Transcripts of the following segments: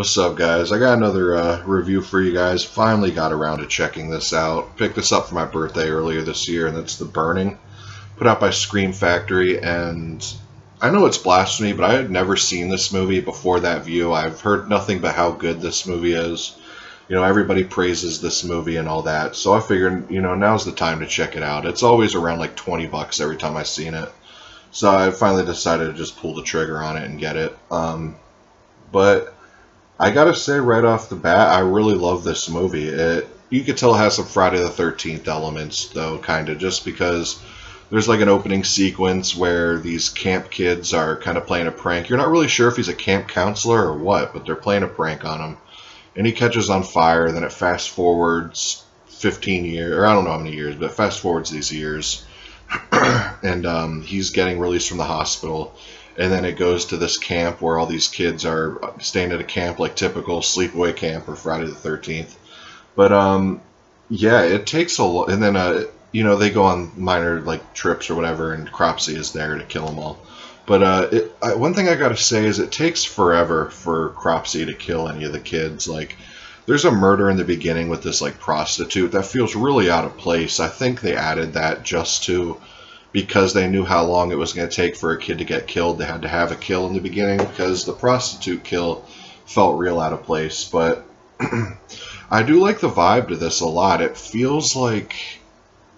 What's up, guys? I got another review for you guys. Finally got around to checking this out. Picked this up for my birthday earlier this year, and it's The Burning, put out by Scream Factory. And I know it's blasphemy, but I had never seen this movie before that view. I've heard nothing but how good this movie is. You know, everybody praises this movie and all that. So I figured, you know, now's the time to check it out. It's always around like 20 bucks every time I've seen it. So I finally decided to just pull the trigger on it and get it. But I gotta say right off the bat, I really love this movie. You could tell it has some Friday the 13th elements, though, kind of, just because there's like an opening sequence where these camp kids are kind of playing a prank. You're not really sure if he's a camp counselor or what, but they're playing a prank on him. And he catches on fire, then it fast forwards 15 years, or I don't know how many years, but it fast forwards these years. And he's getting released from the hospital. And then it goes to this camp where all these kids are staying at a camp, like typical sleepaway camp or Friday the 13th. But yeah, it takes a lot. And then you know, they go on minor like trips or whatever, and Cropsy is there to kill them all. But one thing I gotta say is it takes forever for Cropsy to kill any of the kids. Like, there's a murder in the beginning with this like prostitute that feels really out of place. I think they added that just to, because they knew how long it was going to take for a kid to get killed. They had to have a kill in the beginning because the prostitute kill felt real out of place. But I do like the vibe to this a lot. It feels like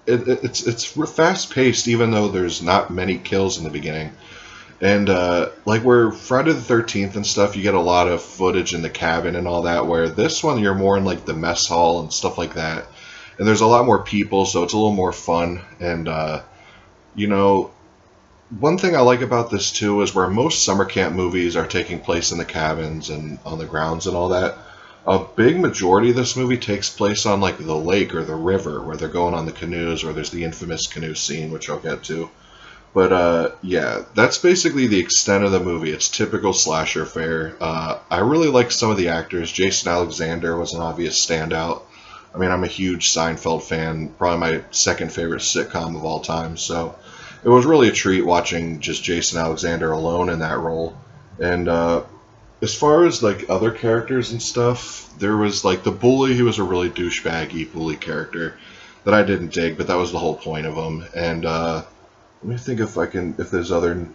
it's fast paced, even though there's not many kills in the beginning. And like where Friday the 13th and stuff, you get a lot of footage in the cabin and all that, where this one you're more in like the mess hall and stuff like that. And there's a lot more people, so it's a little more fun. And you know, one thing I like about this too is where most summer camp movies are taking place in the cabins and on the grounds and all that. A big majority of this movie takes place on like the lake or the river, where they're going on the canoes, or there's the infamous canoe scene, which I'll get to. But yeah, that's basically the extent of the movie. It's typical slasher fare. I really like some of the actors. Jason Alexander was an obvious standout. I mean, I'm a huge Seinfeld fan, probably my second favorite sitcom of all time, so it was really a treat watching just Jason Alexander alone in that role. And as far as like other characters and stuff, there was like the bully. He was a really douchebaggy bully character that I didn't dig, but that was the whole point of him. And let me think if there's other.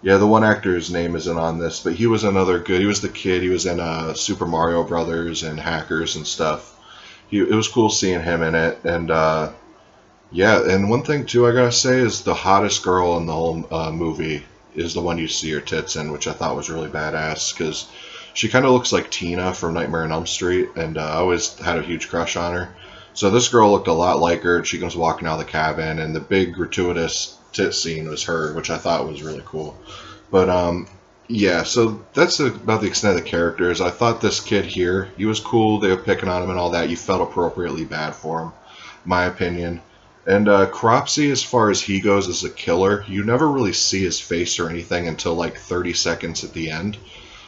Yeah, the one actor's name isn't on this, but he was another good. He was the kid. He was in Super Mario Brothers and Hackers and stuff. It was cool seeing him in it. And yeah, and one thing too I gotta say is the hottest girl in the whole movie is the one you see her tits in, which I thought was really badass, because she kind of looks like Tina from Nightmare on Elm Street, and I always had a huge crush on her. So this girl looked a lot like her. She comes walking out of the cabin, and the big gratuitous tit scene was her, which I thought was really cool. But yeah, so that's about the extent of the characters. I thought this kid here, he was cool. They were picking on him and all that. You felt appropriately bad for him, my opinion. And Cropsy, as far as he goes as a killer, you never really see his face or anything until like 30 seconds at the end.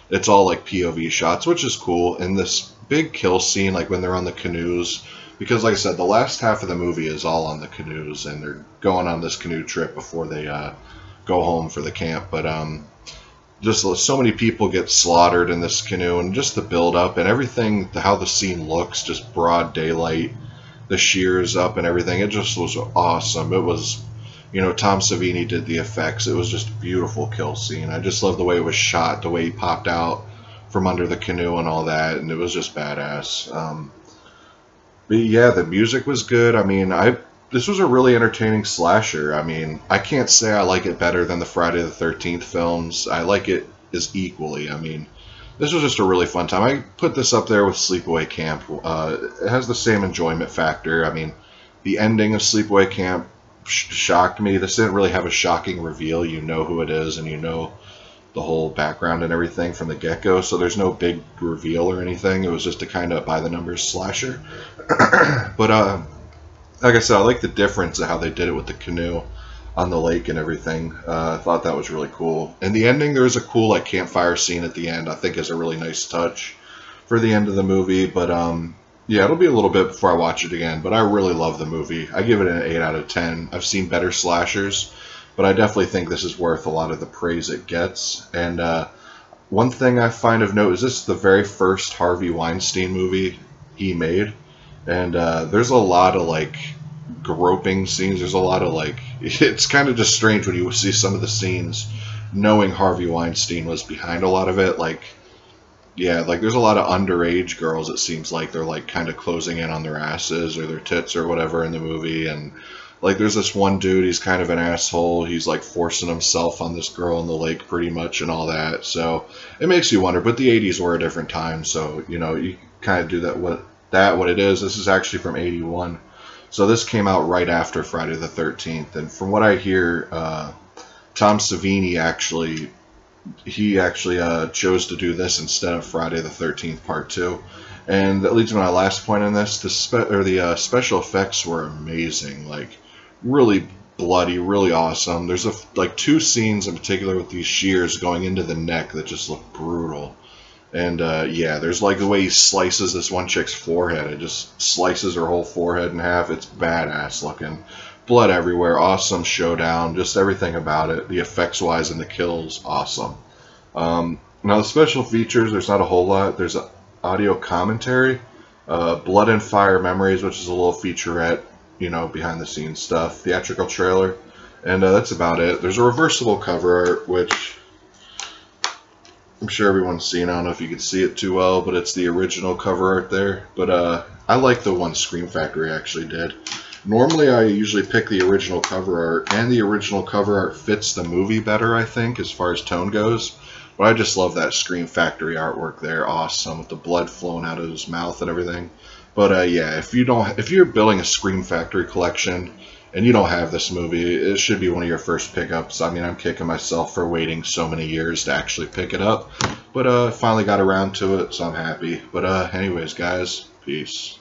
It's all like POV shots, which is cool. And this big kill scene, like when they're on the canoes, because like I said, the last half of the movie is all on the canoes, and they're going on this canoe trip before they go home for the camp. But just so many people get slaughtered in this canoe, and just the build up and everything, how the scene looks, just broad daylight, the shears up and everything, it just was awesome. It was, you know, Tom Savini did the effects. It was just a beautiful kill scene. I just love the way it was shot, the way he popped out from under the canoe and all that, and it was just badass. But yeah, the music was good. I mean, this was a really entertaining slasher. I mean, I can't say I like it better than the Friday the 13th films. I like it as equally. I mean, this was just a really fun time. I put this up there with Sleepaway Camp. It has the same enjoyment factor. I mean, the ending of Sleepaway Camp shocked me. This didn't really have a shocking reveal. You know who it is, and you know the whole background and everything from the get-go, so there's no big reveal or anything. It was just a kind of by-the-numbers slasher. But like I said, I like the difference of how they did it with the canoe on the lake and everything. I thought that was really cool. And the ending, there was a cool like campfire scene at the end. I think is a really nice touch for the end of the movie. But yeah, it'll be a little bit before I watch it again. But I really love the movie. I give it an 8 out of 10. I've seen better slashers, but I definitely think this is worth a lot of the praise it gets. And one thing I find of note is this is the very first Harvey Weinstein movie he made, and there's a lot of like groping scenes. There's a lot of like, it's kind of just strange when you see some of the scenes, knowing Harvey Weinstein was behind a lot of it. Like, yeah, like there's a lot of underage girls. It seems like they're like kind of closing in on their asses or their tits or whatever in the movie, and like there's this one dude, he's kind of an asshole. He's like forcing himself on this girl in the lake pretty much and all that. So it makes you wonder, but the 80s were a different time, so you know, you kind of do that what it is. This is actually from 81. So this came out right after Friday the 13th, and from what I hear, Tom Savini actually chose to do this instead of Friday the 13th Part 2. And that leads to my last point on this. The special effects were amazing, like really bloody, really awesome. There's like two scenes in particular with these shears going into the neck that just look brutal. And yeah, there's like the way he slices this one chick's forehead. It just slices her whole forehead in half. It's badass looking. Blood everywhere. Awesome showdown. Just everything about it. The effects wise and the kills, awesome. Now the special features, there's not a whole lot. There's an audio commentary, Blood and Fire Memories, which is a little featurette, you know, behind the scenes stuff, theatrical trailer, and that's about it. There's a reversible cover art, which I'm sure everyone's seen. I don't know if you can see it too well, but it's the original cover art there. But I like the one Scream Factory actually did. Normally I usually pick the original cover art, and the original cover art fits the movie better, I think, as far as tone goes. But I just love that Scream Factory artwork there. Awesome, with the blood flowing out of his mouth and everything. But yeah, if you're building a Scream Factory collection and you don't have this movie, it should be one of your first pickups. I mean, I'm kicking myself for waiting so many years to actually pick it up. But finally got around to it, so I'm happy. But anyways, guys, peace.